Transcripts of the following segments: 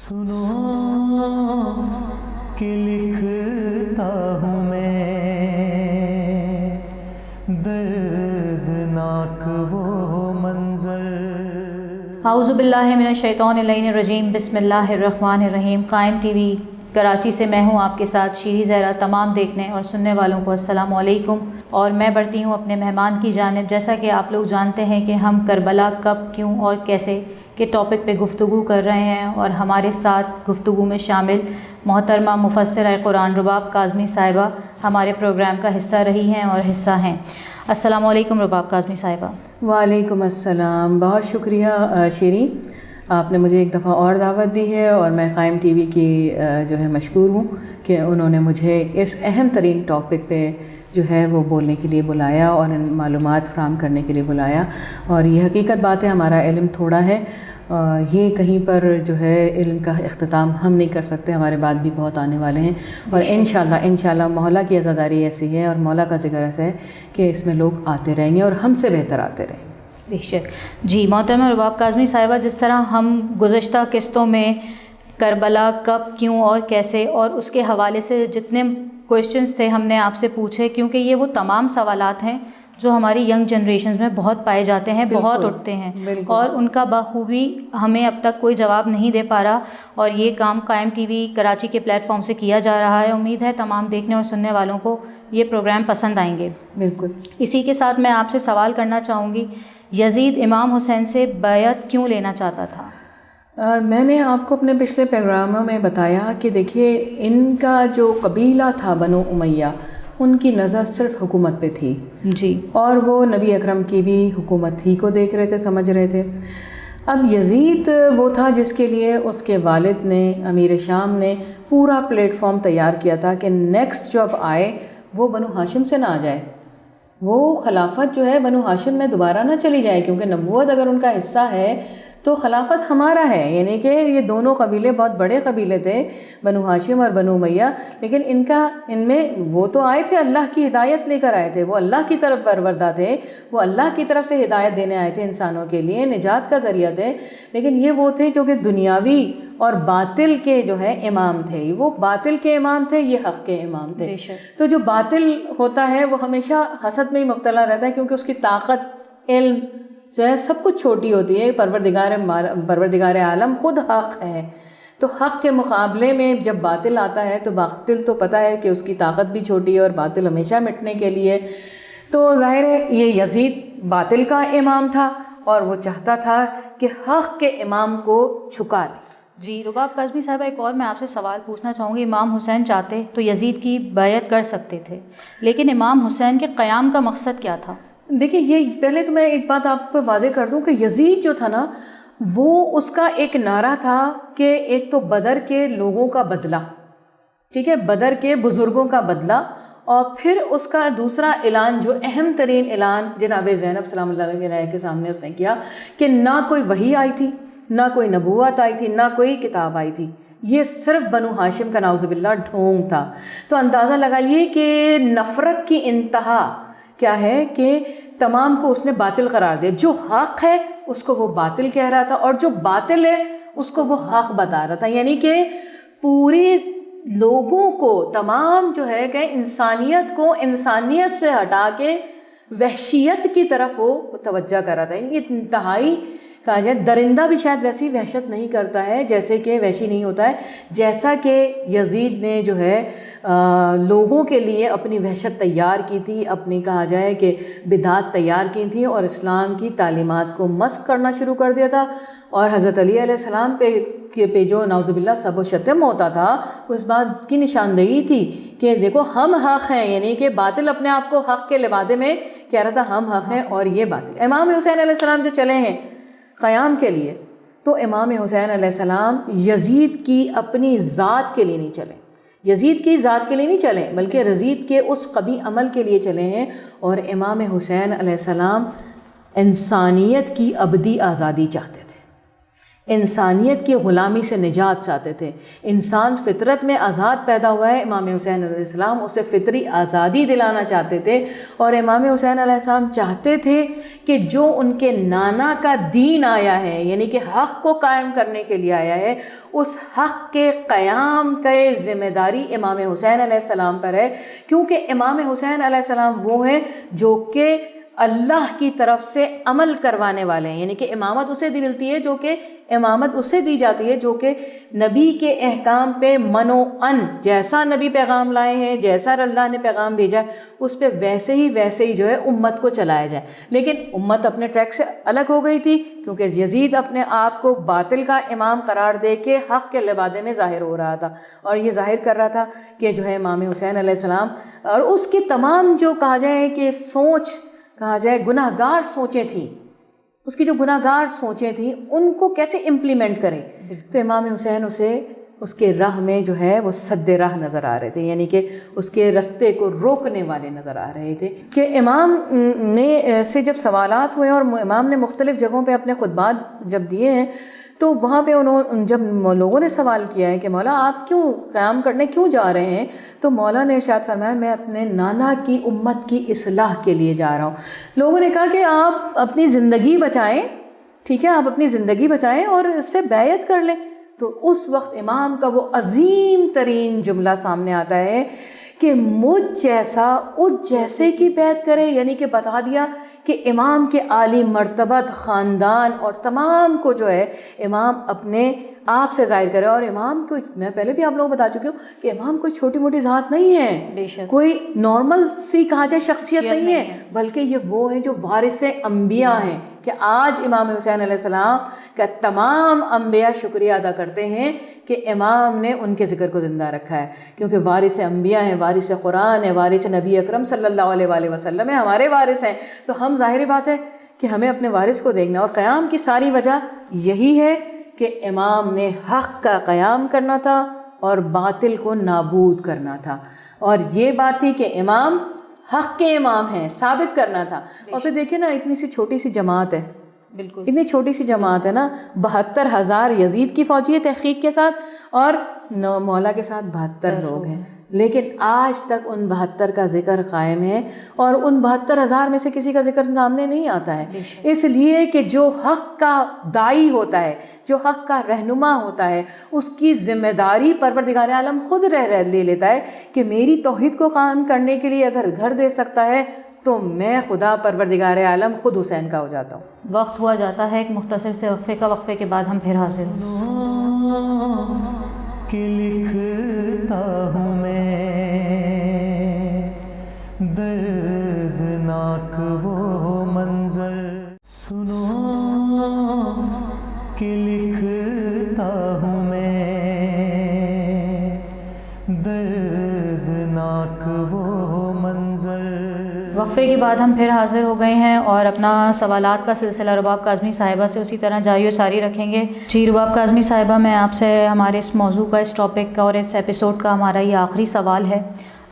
سنو کہ لکھتا ہوں میں دردناک وہ منظر۔ اعوذ باللہ من الشیطان اللعین الرجیم، بسم اللہ الرحمن الرحیم۔ قائم ٹی وی کراچی سے میں ہوں آپ کے ساتھ شیری زہرا۔ تمام دیکھنے اور سننے والوں کو السلام علیکم، اور میں بڑھتی ہوں اپنے مہمان کی جانب۔ جیسا کہ آپ لوگ جانتے ہیں کہ ہم کربلا کب، کیوں اور کیسے کے ٹاپک پہ گفتگو کر رہے ہیں، اور ہمارے ساتھ گفتگو میں شامل محترمہ مفسرہ قرآن رباب کاظمی صاحبہ ہمارے پروگرام کا حصہ رہی ہیں اور حصہ ہیں۔ السلام علیکم رباب کاظمی صاحبہ۔ وعلیکم السلام، بہت شکریہ شیری، آپ نے مجھے ایک دفعہ اور دعوت دی ہے، اور میں قائم ٹی وی کی جو ہے مشکور ہوں کہ انہوں نے مجھے اس اہم ترین ٹاپک پہ جو ہے وہ بولنے کے لیے بلایا اور معلومات فراہم کرنے کے لیے بلایا۔ اور یہ حقیقت بات ہے، ہمارا علم تھوڑا ہے، یہ کہیں پر جو ہے علم کا اختتام ہم نہیں کر سکتے، ہمارے بعد بھی بہت آنے والے ہیں، اور انشاءاللہ مولا کی عزاداری ایسی ہے اور مولا کا ذکر ایسا ہے کہ اس میں لوگ آتے رہیں گے اور ہم سے بہتر آتے رہیں گے۔ بے شک جی۔ محترمہ رباب کاظمی صاحبہ، جس طرح ہم گزشتہ قسطوں میں کربلا کب، کیوں اور کیسے، اور اس کے حوالے سے جتنے کویشچنز تھے ہم نے آپ سے پوچھے، کیونکہ یہ وہ تمام سوالات ہیں جو ہماری ینگ جنریشنز میں بہت پائے جاتے ہیں، بہت اٹھتے ہیں، اور ان کا بخوبی ہمیں اب تک کوئی جواب نہیں دے پا رہا، اور یہ کام قائم ٹی وی کراچی کے پلیٹ فارم سے کیا جا رہا ہے۔ امید ہے تمام دیکھنے اور سننے والوں کو یہ پروگرام پسند آئیں گے۔ بالکل۔ اسی کے ساتھ میں آپ سے سوال کرنا چاہوں گی، یزید امام حسین سے بیعت کیوں لینا چاہتا تھا؟ میں نے آپ کو اپنے پچھلے پروگراموں میں بتایا کہ دیکھیے، ان کا جو قبیلہ تھا بنو امیہ، ان کی نظر صرف حکومت پہ تھی جی، اور وہ نبی اکرم کی بھی حکومت ہی کو دیکھ رہے تھے، سمجھ رہے تھے۔ اب یزید وہ تھا جس کے لیے اس کے والد نے، امیر شام نے پورا پلیٹ فارم تیار کیا تھا کہ نیکسٹ جو اب آئے وہ بنو ہاشم سے نہ آ جائے، وہ خلافت جو ہے بنو ہاشم میں دوبارہ نہ چلی جائے، کیونکہ نبوت اگر ان کا حصہ ہے تو خلافت ہمارا ہے۔ یعنی کہ یہ دونوں قبیلے بہت بڑے قبیلے تھے، بنو ہاشم اور بنو امیہ، لیکن ان میں وہ تو آئے تھے اللہ کی ہدایت لے کر آئے تھے، وہ اللہ کی طرف پروردہ تھے، وہ اللہ کی طرف سے ہدایت دینے آئے تھے انسانوں کے لیے، نجات کا ذریعہ تھے، لیکن یہ وہ تھے جو کہ دنیاوی اور باطل کے جو ہے امام تھے۔ وہ باطل کے امام تھے، یہ حق کے امام تھے۔ تو جو باطل ہوتا ہے وہ ہمیشہ حسد میں ہی مبتلا رہتا ہے، کیونکہ اس کی طاقت، علم جو ہے سب کچھ چھوٹی ہوتی ہے۔ پروردگار عالم خود حق ہے، تو حق کے مقابلے میں جب باطل آتا ہے تو باطل تو پتہ ہے کہ اس کی طاقت بھی چھوٹی ہے اور باطل ہمیشہ مٹنے کے لیے۔ تو ظاہر ہے یہ یزید باطل کا امام تھا اور وہ چاہتا تھا کہ حق کے امام کو چھکا لے۔ جی رباب کاظمی صاحبہ، ایک اور میں آپ سے سوال پوچھنا چاہوں گی۔ امام حسین چاہتے تو یزید کی بیعت کر سکتے تھے، لیکن امام حسین کے قیام کا مقصد کیا تھا؟ دیکھیں، یہ پہلے تو میں ایک بات آپ کو واضح کر دوں کہ یزید جو تھا نا، وہ اس کا ایک نعرہ تھا کہ ایک تو بدر کے لوگوں کا بدلہ، ٹھیک ہے، بدر کے بزرگوں کا بدلہ، اور پھر اس کا دوسرا اعلان جو اہم ترین اعلان جناب زینب سلام اللہ علیہ کے سامنے اس نے کیا کہ نہ کوئی وحی آئی تھی، نہ کوئی نبوت آئی تھی، نہ کوئی کتاب آئی تھی، یہ صرف بنو ہاشم کا نعوذ باللہ ڈھونگ تھا۔ تو اندازہ لگائیے کہ نفرت کی انتہا کیا ہے کہ تمام کو اس نے باطل قرار دیا، جو حق ہے اس کو وہ باطل کہہ رہا تھا، اور جو باطل ہے اس کو وہ حق بتا رہا تھا۔ یعنی کہ پوری لوگوں کو، تمام جو ہے کہ انسانیت کو انسانیت سے ہٹا کے وحشیت کی طرف وہ توجہ کر رہا تھا۔ یعنی انتہائی کہا جائے، درندہ بھی شاید ویسی وحشت نہیں کرتا ہے جیسے کہ وحشی نہیں ہوتا ہے، جیسا کہ یزید نے جو ہے لوگوں کے لیے اپنی وحشت تیار کی تھی، اپنی کہا جائے کہ بدعات تیار کی تھی، اور اسلام کی تعلیمات کو مسخ کرنا شروع کر دیا تھا، اور حضرت علی علیہ السلام پہ جو نعوذ باللہ سب و شتم ہوتا تھا، اس بات کی نشاندہی تھی کہ دیکھو ہم حق ہیں، یعنی کہ باطل اپنے آپ کو حق کے لبادے میں کہہ رہا تھا ہم حق ہیں اور یہ باطل۔ امام حسین علیہ السلام جو چلے ہیں قیام کے لیے، تو امام حسین علیہ السلام یزید کی اپنی ذات کے لیے نہیں چلے، یزید کی ذات کے لیے نہیں چلے، بلکہ یزید کے اس قبیح عمل کے لیے چلے ہیں، اور امام حسین علیہ السلام انسانیت کی ابدی آزادی چاہتے تھے۔ انسانیت کی غلامی سے نجات چاہتے تھے. انسان فطرت میں آزاد پیدا ہوا ہے, امام حسین علیہ السلام اسے فطری آزادی دلانا چاہتے تھے. اور امام حسین علیہ السلام چاہتے تھے کہ جو ان کے نانا کا دین آیا ہے, یعنی کہ حق کو قائم کرنے کے لیے آیا ہے, اس حق کے قیام کی ذمہ داری امام حسین علیہ السلام پر ہے, کیونکہ امام حسین علیہ السلام وہ ہیں جو کہ اللہ کی طرف سے عمل کروانے والے ہیں. یعنی کہ امامت اسے ملتی ہے جو کہ امامت اسے دی جاتی ہے جو کہ نبی کے احکام پہ من و ان, جیسا نبی پیغام لائے ہیں, جیسا اللہ نے پیغام بھیجا ہے, اس پہ ویسے ہی جو ہے امت کو چلایا جائے. لیکن امت اپنے ٹریک سے الگ ہو گئی تھی, کیونکہ یزید اپنے آپ کو باطل کا امام قرار دے کے حق کے لبادے میں ظاہر ہو رہا تھا, اور یہ ظاہر کر رہا تھا کہ جو ہے امام حسین علیہ السلام اور اس کی تمام جو کہا جائے کہ سوچ, کہا جائے گناہ گار سوچیں تھیں, اس کی جو گناہ گار سوچیں تھیں ان کو کیسے امپلیمنٹ کریں. تو امام حسین اسے اس کے راہ میں جو ہے وہ سد راہ نظر آ رہے تھے, یعنی کہ اس کے رستے کو روکنے والے نظر آ رہے تھے. کہ امام نے سے جب سوالات ہوئے اور امام نے مختلف جگہوں پہ اپنے خطبات جب دیے ہیں, تو وہاں پہ جب لوگوں نے سوال کیا ہے کہ مولا آپ کیوں قیام کرنے کیوں جا رہے ہیں, تو مولا نے ارشاد فرمایا میں اپنے نانا کی امت کی اصلاح کے لیے جا رہا ہوں. لوگوں نے کہا کہ آپ اپنی زندگی بچائیں, ٹھیک ہے آپ اپنی زندگی بچائیں اور اس سے بیعت کر لیں. تو اس وقت امام کا وہ عظیم ترین جملہ سامنے آتا ہے کہ مجھ جیسا اس جیسے کی بیعت کرے, یعنی کہ بتا دیا کہ امام کے عالی مرتبت خاندان اور تمام کو جو ہے امام اپنے آپ سے ظاہر کرے. اور امام کو میں پہلے بھی آپ لوگوں کو بتا چکی ہوں کہ امام کوئی چھوٹی موٹی ذات نہیں ہے, بے شک کوئی نارمل سی کہا جائے شخصیت نہیں ہے, بلکہ یہ وہ ہیں جو وارث انبیاء ہیں. کہ آج امام حسین علیہ السلام کا تمام انبیاء شکریہ ادا کرتے ہیں کہ امام نے ان کے ذکر کو زندہ رکھا ہے, کیونکہ وارث انبیاء ہیں, وارث قرآن ہے, وارث نبی اکرم صلی اللہ علیہ وآلہ وسلم ہے, ہمارے وارث ہیں. تو ہم ظاہری بات ہے کہ ہمیں اپنے وارث کو دیکھنا. اور قیام کی ساری وجہ یہی ہے کہ امام نے حق کا قیام کرنا تھا اور باطل کو نابود کرنا تھا. اور یہ بات تھی کہ امام حق کے امام ہیں, ثابت کرنا تھا. اور پھر دیکھیں نا اتنی سی چھوٹی سی جماعت ہے, بالکل اتنی چھوٹی سی جماعت ہے نا, 72,000 یزید کی فوجی ہے تحقیق کے ساتھ, اور مولا کے ساتھ 72 لوگ ہیں. لیکن آج تک ان 72 کا ذکر قائم ہے, اور ان 72,000 میں سے کسی کا ذکر سامنے نہیں آتا ہے. اس لیے کہ جو حق کا داعی ہوتا ہے, جو حق کا رہنما ہوتا ہے, اس کی ذمہ داری پروردگار عالم خود لے لیتا ہے کہ میری توحید کو قائم کرنے کے لیے اگر گھر دے سکتا ہے تو میں خدا پروردگار عالم خود حسین کا ہو جاتا ہوں. وقت ہوا جاتا ہے ایک مختصر سے وقفے کا, وقفے کے بعد ہم پھر حاضر ہوں. کہ لکھتا ہوں میں دردناک وہ منظر, سنو کہ لکھتا ہوں میں دردناک وہ منظر. وقفے کے بعد ہم پھر حاضر ہو گئے ہیں اور اپنا سوالات کا سلسلہ رباب کاظمی صاحبہ سے اسی طرح جاری و ساری رکھیں گے. جی رباب کاظمی صاحبہ, میں آپ سے ہمارے اس موضوع کا, اس ٹاپک کا اور اس ایپیسوڈ کا ہمارا یہ آخری سوال ہے,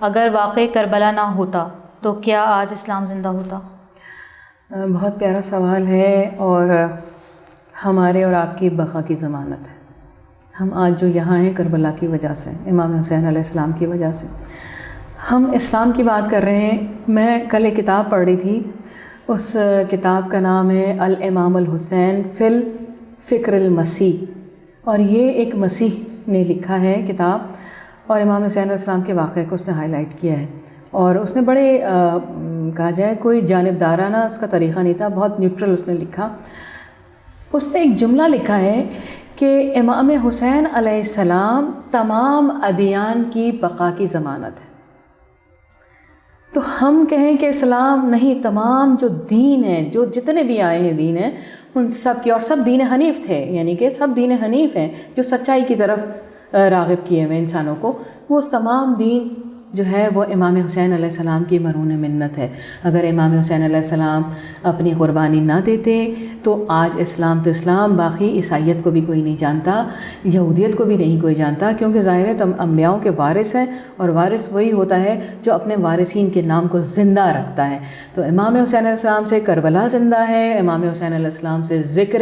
اگر واقع کربلا نہ ہوتا تو کیا آج اسلام زندہ ہوتا؟ بہت پیارا سوال ہے, اور ہمارے اور آپ کی بقا کی ضمانت ہے. ہم آج جو یہاں ہیں کربلا کی وجہ سے, امام حسین علیہ السلام کی وجہ سے. ہم اسلام کی بات کر رہے ہیں. میں کل ایک کتاب پڑھ رہی تھی, اس کتاب کا نام ہے الامام الحسین فی الفکر المسیح, اور یہ ایک مسیح نے لکھا ہے کتاب, اور امام حسین علیہ السلام کے واقعے کو اس نے ہائی لائٹ کیا ہے. اور اس نے بڑے کہا جائے کوئی جانبدارانہ اس کا طریقہ نہیں تھا, بہت نیوٹرل اس نے لکھا. اس نے ایک جملہ لکھا ہے کہ امام حسین علیہ السلام تمام ادیان کی بقا کی ضمانت ہے. تو ہم کہیں کہ اسلام نہیں, تمام جو دین ہیں, جو جتنے بھی آئے ہیں دین ہیں, ان سب کی, اور سب دین حنیف تھے, یعنی کہ سب دین حنیف ہیں جو سچائی کی طرف راغب کیے ہوئے انسانوں کو, وہ تمام دین جو ہے وہ امام حسین علیہ السلام کی مرہون منت ہے. اگر امام حسین علیہ السلام اپنی قربانی نہ دیتے تو آج اسلام تو اسلام, باقی عیسائیت کو بھی کوئی نہیں جانتا, یہودیت کو بھی نہیں کوئی جانتا, کیونکہ ظاہر ہے تم انبیاؤں کے وارث ہیں, اور وارث وہی ہوتا ہے جو اپنے وارثین کے نام کو زندہ رکھتا ہے. تو امام حسین علیہ السلام سے کربلا زندہ ہے, امام حسین علیہ السلام سے ذکر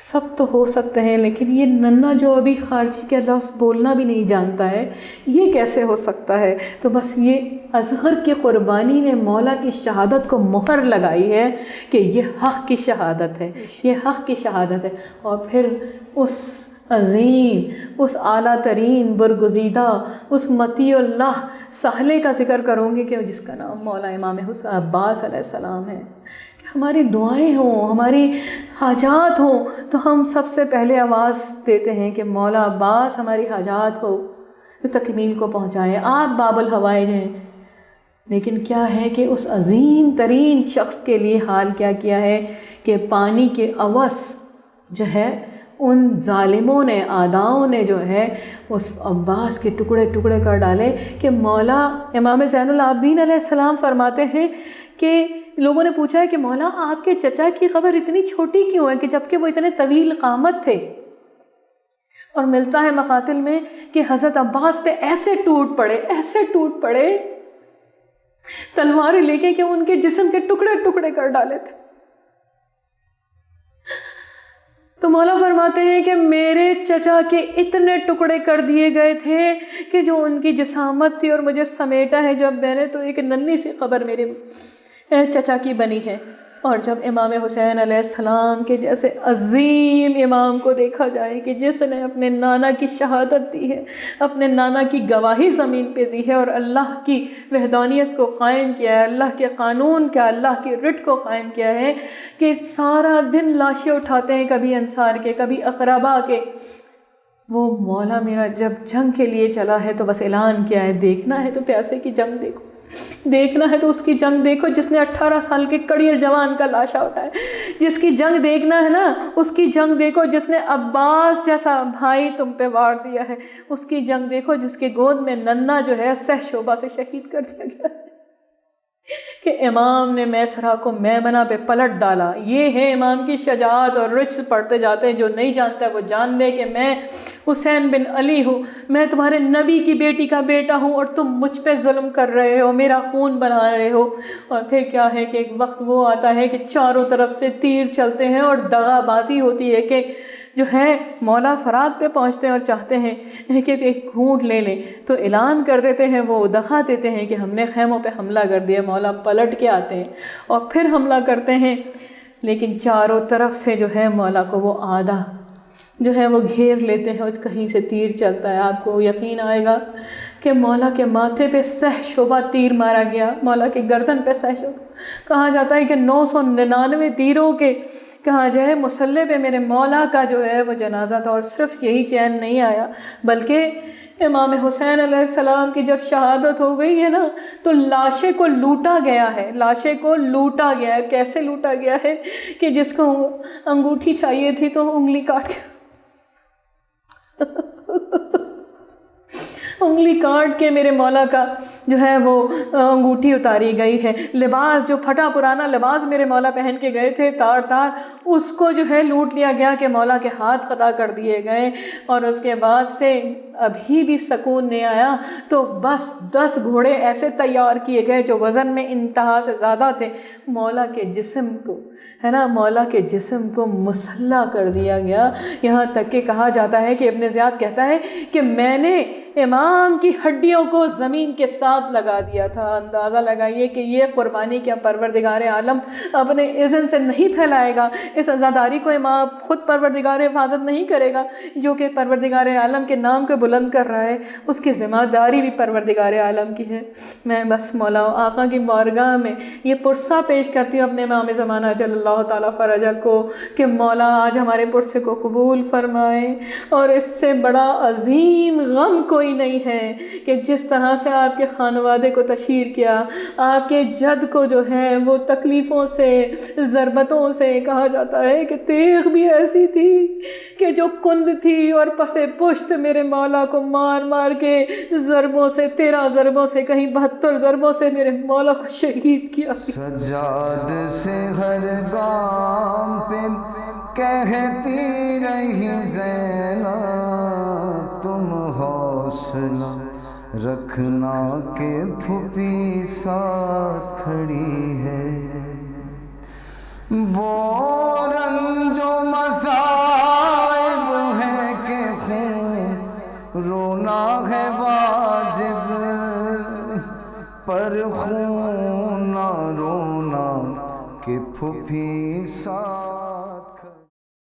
سب تو ہو سکتے ہیں، لیکن یہ ننھا جو ابھی خارجی کے لفظ بولنا بھی نہیں جانتا ہے، یہ کیسے ہو سکتا ہے؟ تو بس یہ اصغر کی قربانی نے مولا کی شہادت کو مہر لگائی ہے کہ یہ حق کی شہادت ہے، یہ حق کی شہادت ہے۔ اور پھر اس عظیم، اس اعلیٰ ترین برگزیدہ، اس مطیع اللہ سہلے کا ذکر کروں گی کہ جس کا نام مولا امام حسین عباس علیہ السلام ہے۔ ہماری دعائیں ہوں، ہماری حاجات ہوں، تو ہم سب سے پہلے آواز دیتے ہیں کہ مولا عباس ہماری حاجات کو تکمیل کو پہنچائے، آپ باب الحوائج ہیں۔ لیکن کیا ہے کہ اس عظیم ترین شخص کے لیے حال کیا کیا ہے کہ پانی کے عوض جو ہے ان ظالموں نے، اعداؤں نے جو ہے اس عباس کے ٹکڑے ٹکڑے کر ڈالے کہ مولا امام زین العابدین علیہ السلام فرماتے ہیں کہ لوگوں نے پوچھا ہے کہ مولا آپ کے چچا کی خبر اتنی چھوٹی کیوں ہے کہ جبکہ وہ اتنے طویل قامت تھے؟ اور ملتا ہے مقاتل میں کہ حضرت عباس پہ ایسے ٹوٹ پڑے تلواریں لے کے کہ ان کے جسم کے ٹکڑے ٹکڑے کر ڈالے تھے۔ تو مولا فرماتے ہیں کہ میرے چچا کے اتنے ٹکڑے کر دیے گئے تھے کہ جو ان کی جسامت تھی اور مجھے سمیٹا ہے جب میں نے، تو ایک ننھی سی خبر میرے چچا کی بنی ہے۔ اور جب امام حسین علیہ السلام کے جیسے عظیم امام کو دیکھا جائے کہ جس نے اپنے نانا کی شہادت دی ہے، اپنے نانا کی گواہی زمین پہ دی ہے اور اللہ کی وحدانیت کو قائم کیا ہے، اللہ کے قانون کا، اللہ کی رٹ کو قائم کیا ہے، کہ سارا دن لاشیں اٹھاتے ہیں، کبھی انصار کے، کبھی اقربا کے۔ وہ مولا میرا جب جنگ کے لیے چلا ہے تو بس اعلان کیا ہے، دیکھنا ہے تو پیاسے کی جنگ دیکھو، دیکھنا ہے تو اس کی جنگ دیکھو جس نے 18 سال کے کڑیر جوان کا لاشا اٹھایا، جس کی جنگ دیکھنا ہے نا، اس کی جنگ دیکھو جس نے عباس جیسا بھائی تم پہ وار دیا ہے، اس کی جنگ دیکھو جس کے گود میں ننھا جو ہے سہ شعبہ سے شہید کر دیا گیا ہے، کہ امام نے میسرا کو میمنہ پہ پلٹ ڈالا۔ یہ ہے امام کی شجاعت، اور رجس پڑھتے جاتے ہیں، جو نہیں جانتا ہے وہ جان لے کہ میں حسین بن علی ہوں، میں تمہارے نبی کی بیٹی کا بیٹا ہوں، اور تم مجھ پہ ظلم کر رہے ہو، میرا خون بنا رہے ہو۔ اور پھر کیا ہے کہ ایک وقت وہ آتا ہے کہ چاروں طرف سے تیر چلتے ہیں اور دغا بازی ہوتی ہے کہ جو ہے مولا فرات پہ پہنچتے ہیں اور چاہتے ہیں کہ ایک گھونٹ لے لیں، تو اعلان کر دیتے ہیں، وہ دکھا دیتے ہیں کہ ہم نے خیموں پہ حملہ کر دیا۔ مولا پلٹ کے آتے ہیں اور پھر حملہ کرتے ہیں، لیکن چاروں طرف سے جو ہے مولا کو وہ آدھا جو ہے وہ گھیر لیتے ہیں، اور کہیں سے تیر چلتا ہے۔ آپ کو یقین آئے گا کہ مولا کے ماتھے پہ سہ شعبہ تیر مارا گیا، مولا کے گردن پہ سہ شعبہ، کہا جاتا ہے کہ 999 تیروں کے کہا جائے مسلح پہ میرے مولا کا جو ہے وہ جنازہ تھا۔ اور صرف یہی چین نہیں آیا، بلکہ امام حسین علیہ السلام کی جب شہادت ہو گئی ہے نا، تو لاشیں کو لوٹا گیا ہے، لاشیں کو لوٹا گیا ہے۔ کیسے لوٹا گیا ہے کہ جس کو انگوٹھی چاہیے تھی تو انگلی کاٹ کے انگلی کاٹ کے میرے مولا کا جو ہے وہ انگوٹھی اتاری گئی ہے۔ لباس جو پھٹا پرانا لباس میرے مولا پہن کے گئے تھے تار تار، اس کو جو ہے لوٹ لیا گیا کہ مولا کے ہاتھ قطع کر دیے گئے۔ اور اس کے بعد سے ابھی بھی سکون نہیں آیا، تو بس 10 گھوڑے ایسے تیار کیے گئے جو وزن میں انتہا سے زیادہ تھے، مولا کے جسم کو ہے نا، مولا کے جسم کو مسلح کر دیا گیا۔ یہاں تک کہ کہا جاتا ہے کہ ابن زیاد کہتا ہے کہ میں نے امام کی ہڈیوں کو زمین کے ساتھ لگا دیا تھا۔ اندازہ لگائیے کہ یہ قربانی کیا پروردگار عالم اپنے اذن سے نہیں پھیلائے گا، اس عزاداری کو امام خود پروردگار حفاظت نہیں کرے گا، جو کہ پروردگار عالم کے نام کو بلند کر رہا ہے، اس کی ذمہ داری بھی پروردگار عالم کی ہے۔ میں بس مولا آقا کی بارگاہ میں یہ پرسہ پیش کرتی ہوں اپنے امام زمانہ جل اللہ تعالیٰ فرجہ کو کہ مولا آج ہمارے پرسے کو قبول فرمائے، اور اس سے بڑا عظیم غم کوئی نہیں ہے کہ جس طرح سے آپ کے خانوادے کو تشہیر کیا، آپ کے جد کو جو ہے وہ تکلیفوں سے، ضربتوں سے، کہا جاتا ہے کہ تیغ بھی ایسی تھی کہ جو کند تھی اور پسے پشت میرے مولا کو مار مار کے ضربوں سے، 13 ضربوں سے، کہیں 72 ضربوں سے میرے مولا کو شہید کیا۔ سجاد سے ہر گام پہ کہتی رہی زینب تم حوصلہ رکھنا کہ پھوپھی ساتھ کھڑی ہے، وہ رنج و مزاح رونا ہے واجب پر خون نہ رونا کہ پھوپھی ساتھ